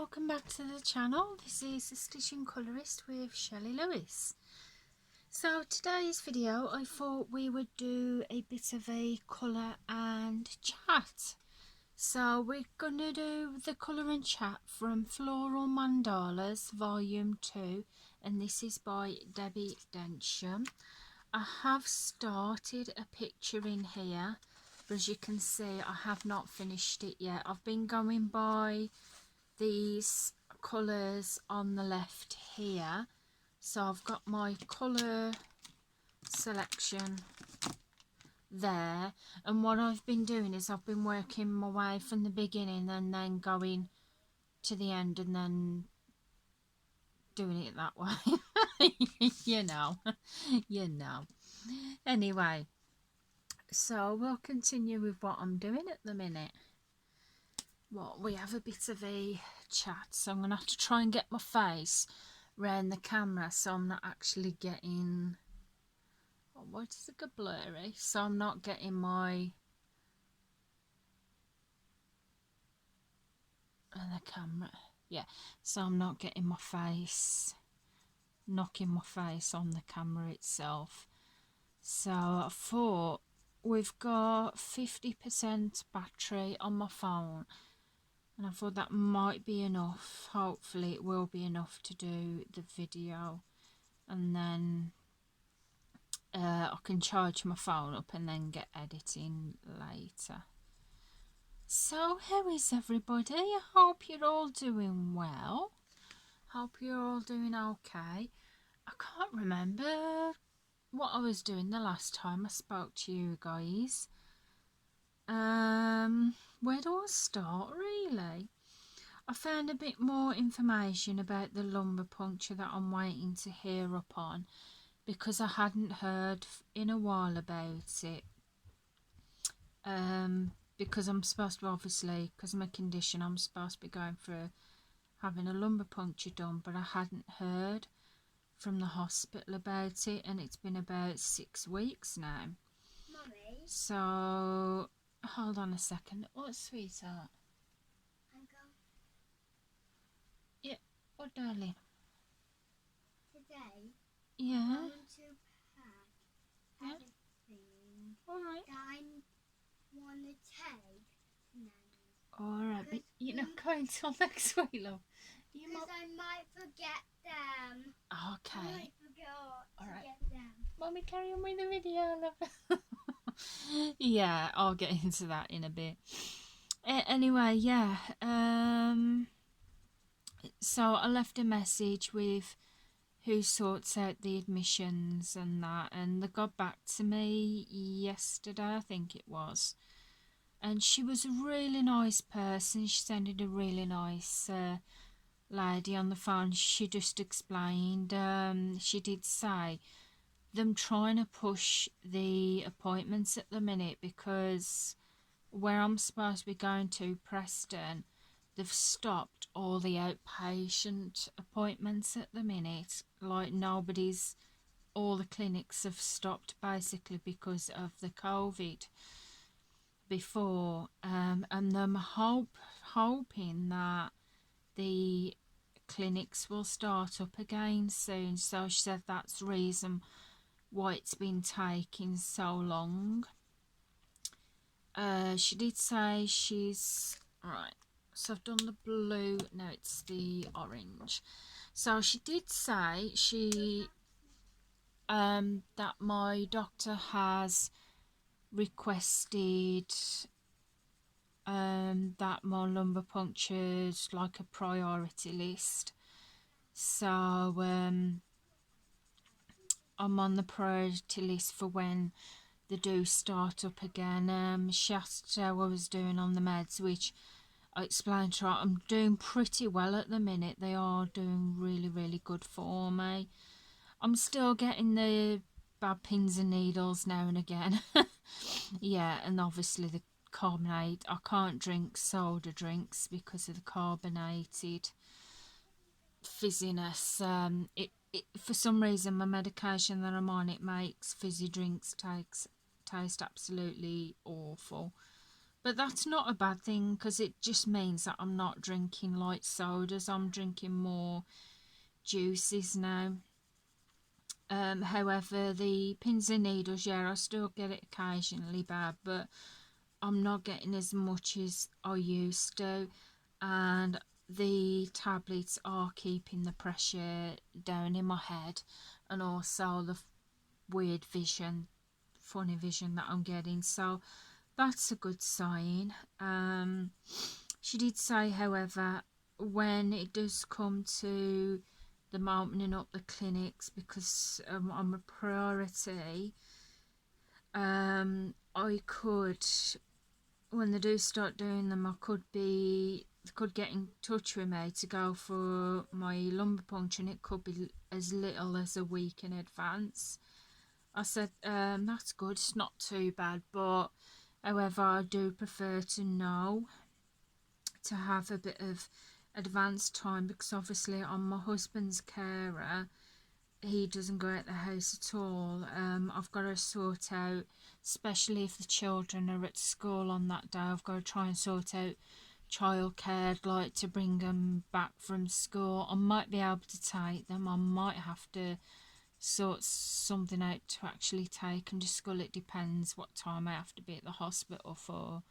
welcome back to the channel. This is the Stitching Colourist with Shelley Lewis. So today's video I thought we would do a bit of a colour and chat. So we're going to do the colour and chat from Floral Mandalas volume 2, and this is by Debbie Densham. I have started a picture in here, but as you can see I have not finished it yet. I've been going by these colours on the left here, so I've got my colour selection there, and what I've been doing is I've been working my way from the beginning and then going to the end and then doing it that way. you know. Anyway, so we'll continue with what I'm doing at the minute. Well, we have a bit of a chat, so I'm going to have to try and get my face around the camera so I'm not actually getting, oh, why does it get blurry? So I'm not getting my, the camera, yeah, so I'm not getting my face, knocking my face on the camera itself. So I thought we've got 50% battery on my phone, and I thought that might be enough. Hopefully it will be enough to do the video, and then I can charge my phone up and then get editing later. So how is everybody? I hope you're all doing well. Hope you're all doing okay. I can't remember what I was doing the last time I spoke to you guys. Where do I start really? I found a bit more information about the lumbar puncture that I'm waiting to hear up on, because I hadn't heard in a while about it. Because I'm supposed to, obviously, because of my condition, I'm supposed to be going for having a lumbar puncture done, but I hadn't heard from the hospital about it, and it's been about 6 weeks now. Mummy? So, hold on a second. What, sweetheart? Yeah, what, darling? Today, Yeah. I'm going to pack everything Alright. that I want to take tonight. Alright, but you're not going till next week, love. Because I might forget them. Okay. I might forget to get them. Mommy, carry on with the video, love. Yeah, I'll get into that in a bit. Anyway, yeah. So I left a message with who sorts out the admissions and that, and they got back to me yesterday, I think it was. And she was a really nice person. She sounded a really nice lady on the phone. She just explained, she did say them trying to push the appointments at the minute, because where I'm supposed to be going to, Preston, they've stopped all the outpatient appointments at the minute. Like nobody's, all the clinics have stopped basically because of the COVID before, and I'm hoping that the clinics will start up again soon. So she said that's the reason why it's been taking so long. She did say she's right, so I've done the blue, now it's the orange. So she did say she that my doctor has requested that my lumbar puncture's like a priority list. So I'm on the priority list for when they do start up again. She asked how I was doing on the meds, which I explained to her I'm doing pretty well at the minute. They are doing really good for me. I'm still getting the bad pins and needles now and again. Yeah, and obviously the carbonate. I can't drink soda drinks because of the carbonated fizziness. It for some reason my medication that I'm on, it makes fizzy drinks taste absolutely awful. But that's not a bad thing because it just means that I'm not drinking light sodas. I'm drinking more juices now. However, the pins and needles, yeah, I still get it occasionally bad, but I'm not getting as much as I used to. And the tablets are keeping the pressure down in my head, and also the weird vision, funny vision that I'm getting. So that's a good sign. She did say, however, when it does come to them opening up the clinics, because I'm a priority, I could, when they do start doing them, could get in touch with me to go for my lumbar puncture, and it could be as little as a week in advance. I said, that's good, it's not too bad, but however, I do prefer to know, to have a bit of advanced time, because obviously I'm my husband's carer. He doesn't go out the house at all. I've got to sort out, especially if the children are at school on that day, I've got to try and sort out childcare, like to bring them back from school. I might be able to take them, I might have to sort something out to actually take them to school. It depends what time I have to be at the hospital for.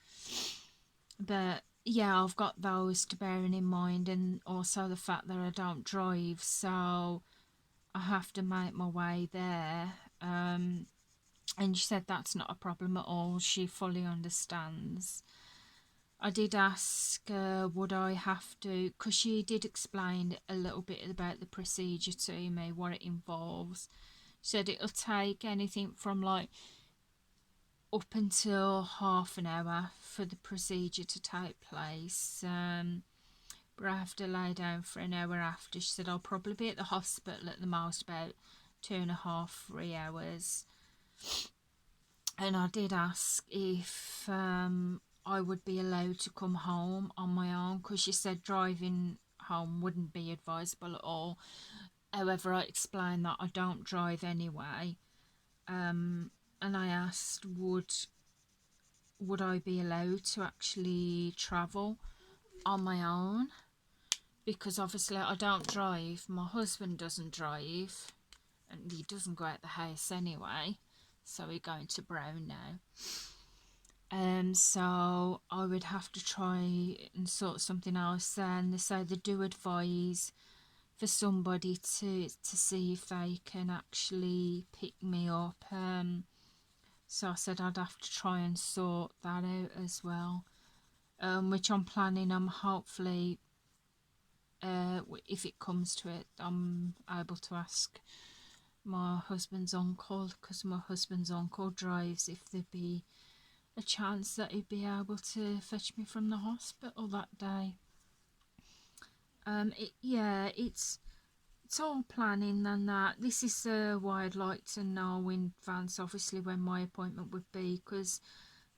But yeah, I've got those to bearing in mind, and also the fact that I don't drive, so I have to make my way there. And she said that's not a problem at all. She fully understands. I did ask, would I have to, because she did explain a little bit about the procedure to me, what it involves. She said it'll take anything from like up until half an hour for the procedure to take place. But I have to lie down for an hour after. She said I'll probably be at the hospital at the most about 2.5, 3 hours. And I did ask if I would be allowed to come home on my own, because she said driving home wouldn't be advisable at all. However, I explained that I don't drive anyway. And I asked, would I be allowed to actually travel on my own? Because obviously I don't drive, my husband doesn't drive, and he doesn't go out the house anyway, so we're going to Brown now. So I would have to try and sort something else there, and they say they do advise for somebody to see if they can actually pick me up. So I said I'd have to try and sort that out as well, which I'm planning on. Hopefully, if it comes to it, I'm able to ask my husband's uncle, because my husband's uncle drives, if there'd be a chance that he'd be able to fetch me from the hospital that day. It's all planning and that. This is why I'd like to know in advance, obviously, when my appointment would be, because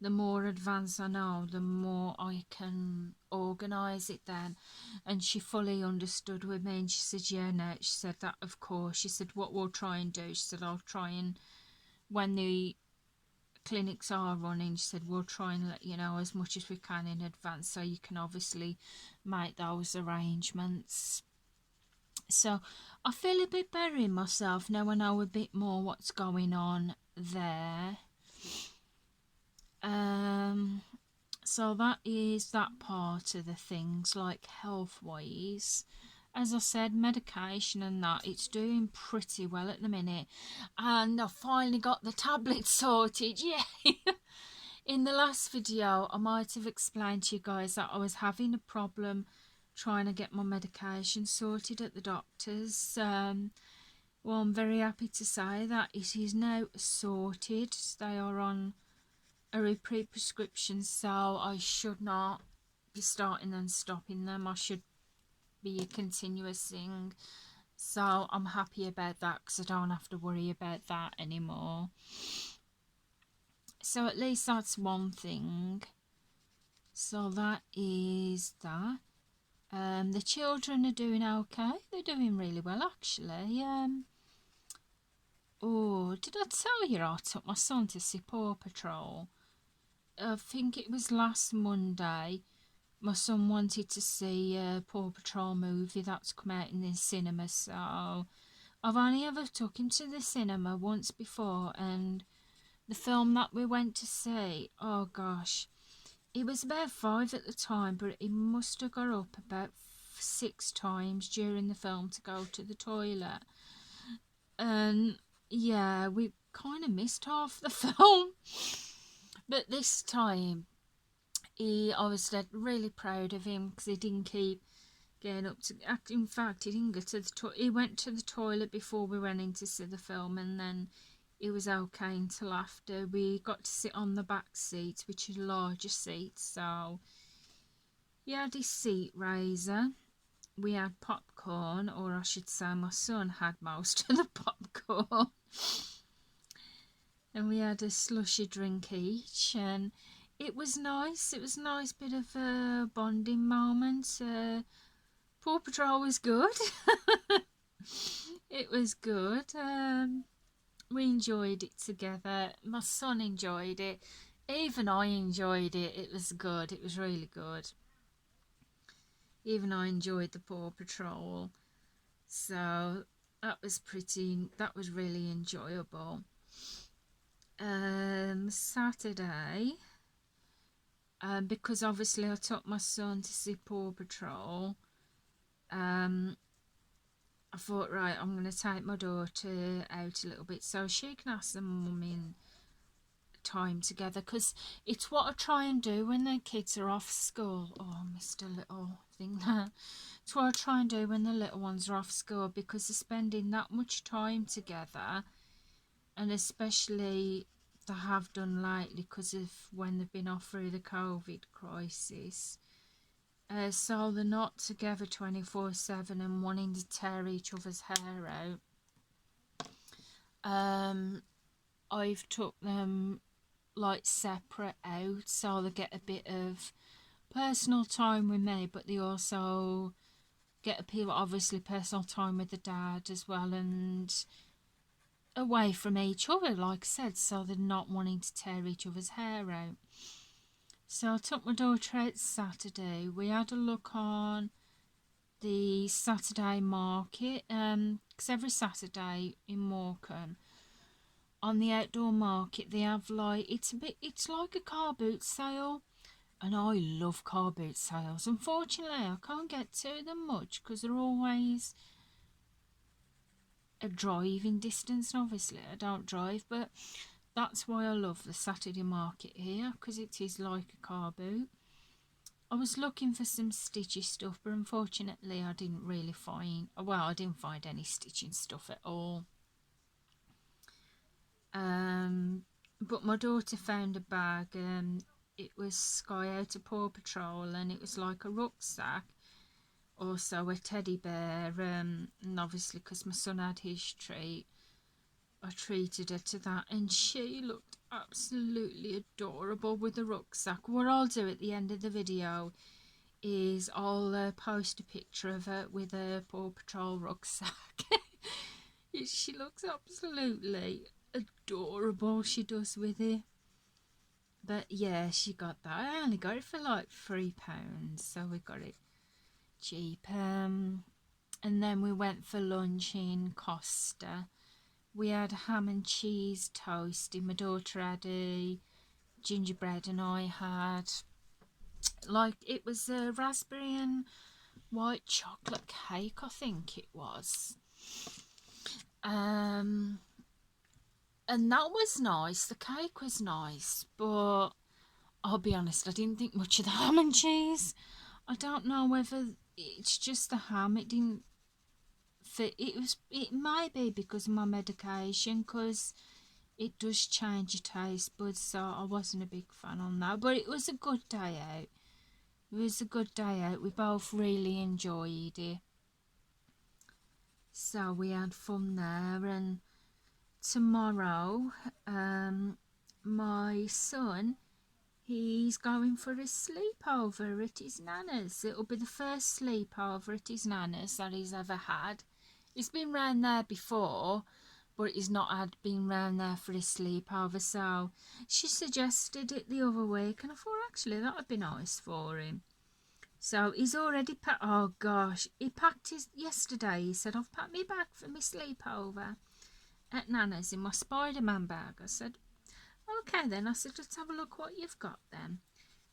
the more advance I know, the more I can organise it then. And she fully understood with me, and she said, yeah, no, she said that, of course. She said, what we'll try and do, she said, I'll try and, when the clinics are running, she said, we'll try and let you know as much as we can in advance, so you can obviously make those arrangements. So I feel a bit better in myself now. I know a bit more what's going on there. So that is that part of the things, like health wise. As I said, medication and that, it's doing pretty well at the minute. And I finally got the tablet sorted, yeah. In the last video, I might have explained to you guys that I was having a problem trying to get my medication sorted at the doctor's. Well, I'm very happy to say that it is now sorted. They are on a repeat prescription, so I should not be starting and stopping them. I should be a continuous thing. So I'm happy about that, because I don't have to worry about that anymore. So at least that's one thing. So that is that. The children are doing okay. They're doing really well, actually. Oh, did I tell you I took my son to see Paw Patrol? I think it was last Monday, my son wanted to see a Paw Patrol movie that's come out in the cinema, so I've only ever took him to the cinema once before, and the film that we went to see, oh gosh, he was about 5 at the time, but he must have got up about 6 times during the film to go to the toilet. And yeah, we kind of missed half the film. But this time, I was really proud of him because he didn't keep getting up to. In fact, he didn't go to the toilet. He went to the toilet before we went in to see the film, and then it was okay until after. We got to sit on the back seats, which is larger seats, so he had his seat raiser. We had popcorn, or I should say my son had most of the popcorn. And we had a slushy drink each, and it was nice. It was a nice bit of a bonding moment. Paw Patrol was good. It was good. We enjoyed it together. My son enjoyed it. Even I enjoyed it. It was good. It was really good. Even I enjoyed the Paw Patrol. So that was really enjoyable. Saturday, because obviously I took my son to see Paw Patrol, I thought, right, I'm going to take my daughter out a little bit so she can have some mummy time together, because it's what I try and do when the kids are off school. Oh, I missed a little thing there. It's what I try and do when the little ones are off school, because they're spending that much time together, and especially they have done lately because of when they've been off through the COVID crisis. So they're not together 24/7 and wanting to tear each other's hair out. I've took them like separate out so they get a bit of personal time with me, but they also get obviously personal time with the dad as well, and away from each other, like I said, so they're not wanting to tear each other's hair out. So I took my daughter out Saturday. We had a look on the Saturday market, because every Saturday in Morecambe, on the outdoor market, they have it's like a car boot sale, and I love car boot sales. Unfortunately, I can't get to them much because they're always a driving distance, and obviously I don't drive, but that's why I love the Saturday market here, because it is like a car boot. I was looking for some stitchy stuff, but unfortunately I didn't find any stitching stuff at all. But my daughter found a bag. It was Sky Out of Paw Patrol, and it was like a rucksack, also a teddy bear, and obviously because my son had his treat, I treated her to that, and she looked absolutely adorable with the rucksack. What I'll do at the end of the video is I'll post a picture of her with a Paw Patrol rucksack. She looks absolutely adorable, she does with it. But yeah, she got that. I only got it for like £3, so we got it cheap. And then we went for lunch in Costa. We had ham and cheese toast. My daughter had a gingerbread, and I had it was a raspberry and white chocolate cake, I think it was. And that was nice. The cake was nice, but I'll be honest, I didn't think much of the ham and cheese. I don't know whether it's just the ham. It didn't fit. It might be because of my medication, because it does change your taste buds, so I wasn't a big fan on that. But it was a good day out. It was a good day out. We both really enjoyed it. So we had fun there, and tomorrow, my son, he's going for a sleepover at his nana's. It'll be the first sleepover at his nana's that he's ever had. He's been round there before, but he's not had been round there for his sleepover, so she suggested it the other week, and I thought actually that would be nice for him. So he's already packed. Oh gosh, he packed his yesterday. He said, "I've packed me bag for my sleepover at Nana's in my Spider-Man bag." I said, "Okay then." I said, "Let's have a look what you've got then."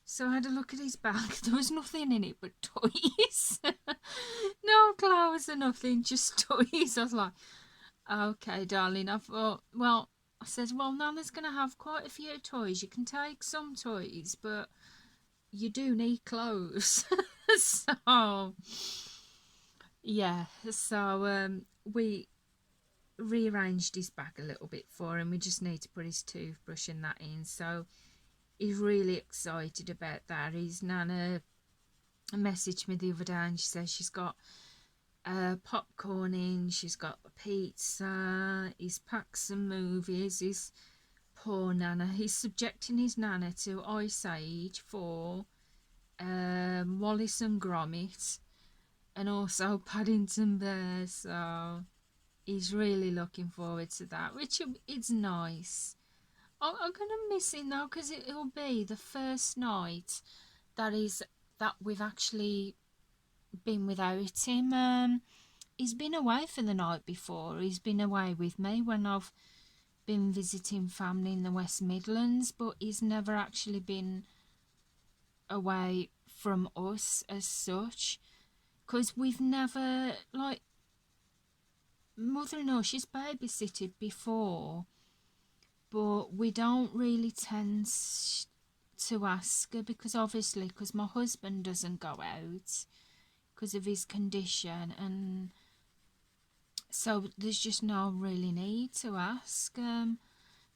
So I had a look at his bag. There was nothing in it but toys. No clothes or nothing, just toys. I was like, okay, darling. I thought, well, I said, well, Nana's going to have quite a few toys. You can take some toys, but you do need clothes. So, yeah. So, we rearranged his bag a little bit for him. We just need to put his toothbrush and that in. So, he's really excited about that. His Nana messaged me the other day and she says she's got popcorn in, she's got a pizza, he's packed some movies. His poor Nana, he's subjecting his Nana to Ice Age for Wallace and Gromit and also Paddington Bear, so he's really looking forward to that, which it's nice. I'm gonna miss it now because it'll be the first night that we've actually been without him. He's been away for the night before. He's been away with me when I've been visiting family in the West Midlands, but he's never actually been away from us as such. Because we've never, like, mother-in-law, she's babysitted before, but we don't really tend to ask her because obviously, because my husband doesn't go out because of his condition, and so there's just no really need to ask.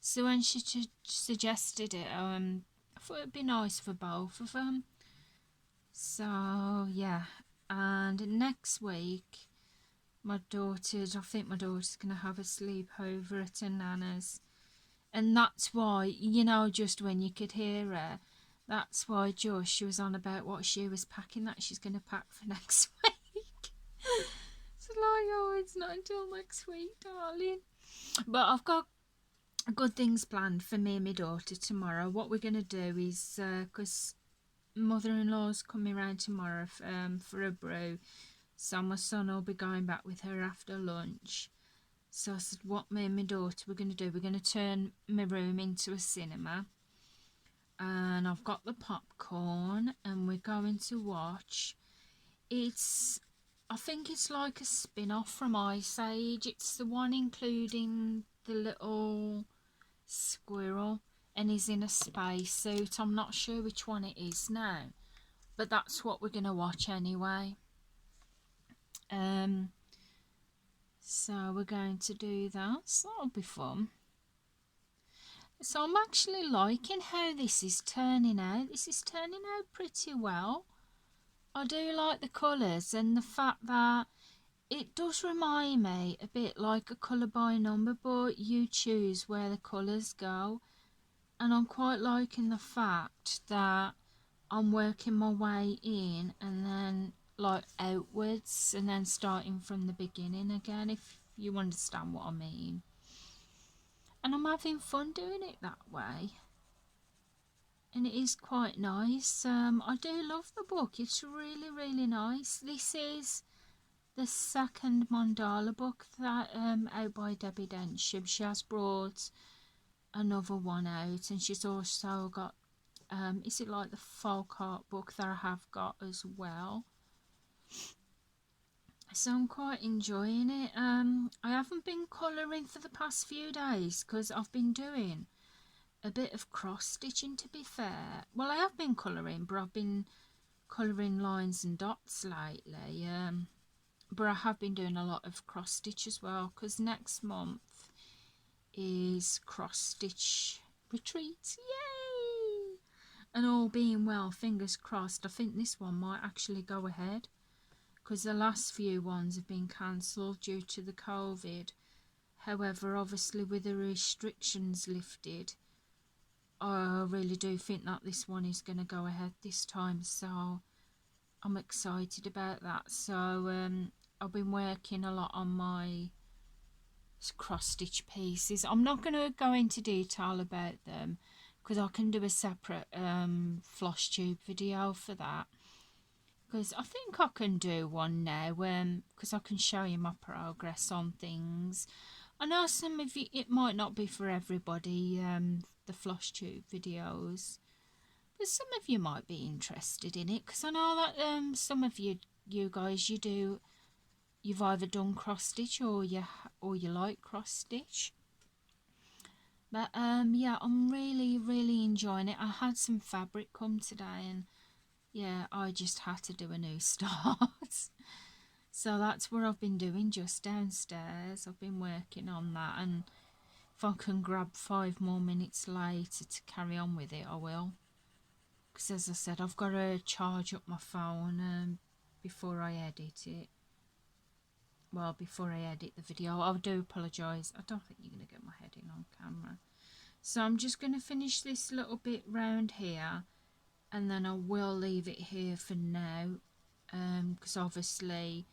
So when she suggested it, I thought it'd be nice for both of them. So yeah, and next week, I think my daughter's gonna have a sleepover at her nana's, and that's why, just when you could hear her, that's why Josh was on about what she was packing that she's gonna pack for next week. So like, oh, it's not until next week, darling. But I've got good things planned for me and my daughter tomorrow. What we're going to do is, because mother-in-law's coming round tomorrow for a brew, so my son will be going back with her after lunch. So I said, what me and my daughter we're going to do, we're going to turn my room into a cinema. And I've got the popcorn and we're going to watch. I think it's like a spin-off from Ice Age. It's the one including the little squirrel and he's in a space suit. I'm not sure which one it is now, but that's what we're gonna watch anyway. So we're going to do that, so that'll be fun. So I'm actually liking how this is turning out. This is turning out pretty well. I do like the colours and the fact that it does remind me a bit like a colour by number, but you choose where the colours go. And I'm quite liking the fact that I'm working my way in and then like outwards and then starting from the beginning again, if you understand what I mean. And I'm having fun doing it that way. And it is quite nice. I do love the book. It's really, really nice. This is the second mandala book that out by Debbie Densham. She has brought another one out, and she's also got is it like the folk art book that I have got as well. So I'm quite enjoying it. I haven't been colouring for the past few days because I've been doing a bit of cross stitching, to be fair. Well, I have been colouring, but I've been colouring lines and dots lately. But I have been doing a lot of cross stitch as well because next month is cross stitch retreat. Yay! And all being well, fingers crossed, I think this one might actually go ahead because the last few ones have been cancelled due to the COVID. However, obviously with the restrictions lifted, I really do think that this one is going to go ahead this time, so I'm excited about that. So I've been working a lot on my cross stitch pieces. I'm not going to go into detail about them because I can do a separate floss tube video for that, because I think I can do one now because I can show you my progress on things. I know some of you, it might not be for everybody, the floss tube videos, but some of you might be interested in it, because I know that some of you guys, you've either done cross stitch or you like cross stitch. But yeah, I'm really enjoying it. I had some fabric come today, and yeah, I just had to do a new start. So that's what I've been doing, just downstairs. I've been working on that, and if I can grab 5 more minutes later to carry on with it, I will. Because as I said, I've got to charge up my phone before I edit it. Well, before I edit the video. I do apologise. I don't think you're going to get my head in on camera. So I'm just going to finish this little bit round here, and then I will leave it here for now, because obviously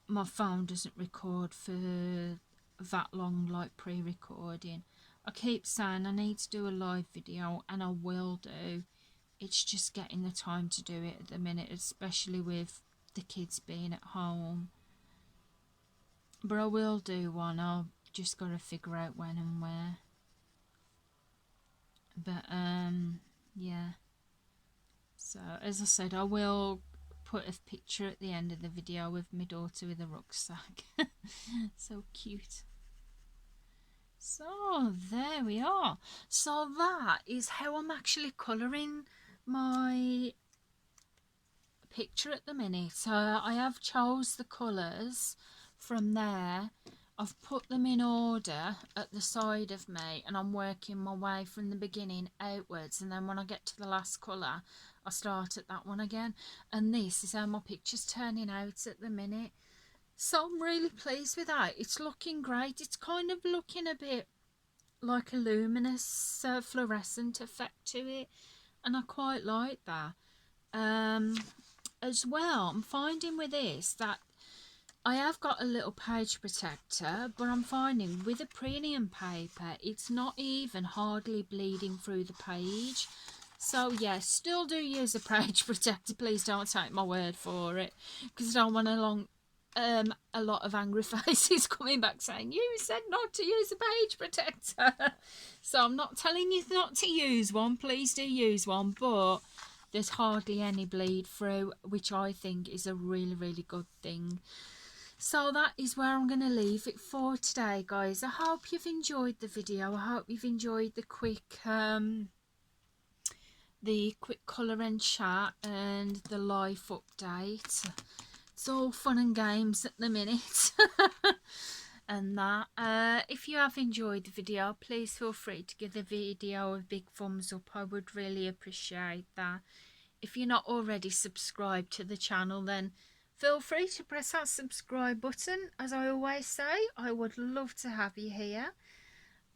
my phone doesn't record for that long like pre-recording. I keep saying I need to do a live video, and I will do. It's just getting the time to do it at the minute, especially with the kids being at home. But I will do one. I've just got to figure out when and where. But yeah. So as I said, I will put a picture at the end of the video with my daughter with a rucksack. So cute. So there we are. So that is how I'm actually colouring my picture at the minute. So I have chose the colours from there. I've put them in order at the side of me, and I'm working my way from the beginning outwards, and then when I get to the last colour I start at that one again, and this is how my picture's turning out at the minute. So I'm really pleased with that. It's looking great. It's kind of looking a bit like a luminous fluorescent effect to it, and I quite like that. As well, I'm finding with this that I have got a little page protector, but I'm finding with a premium paper, it's not even hardly bleeding through the page. So yeah, still do use a page protector. Please don't take my word for it, because I don't want a lot of angry faces coming back saying, you said not to use a page protector. So I'm not telling you not to use one. Please do use one, but there's hardly any bleed through, which I think is a really good thing. So that is where I'm going to leave it for today, guys. I hope you've enjoyed the video. I hope you've enjoyed the quick colour and chat and the life update. It's all fun and games at the minute. And that, if you have enjoyed the video, please feel free to give the video a big thumbs up. I would really appreciate that. If you're not already subscribed to the channel, then feel free to press that subscribe button. As I always say, I would love to have you here.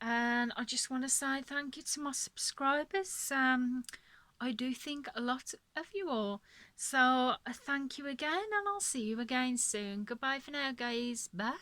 And I just want to say thank you to my subscribers. I do think a lot of you all. So thank you again, and I'll see you again soon. Goodbye for now, guys. Bye.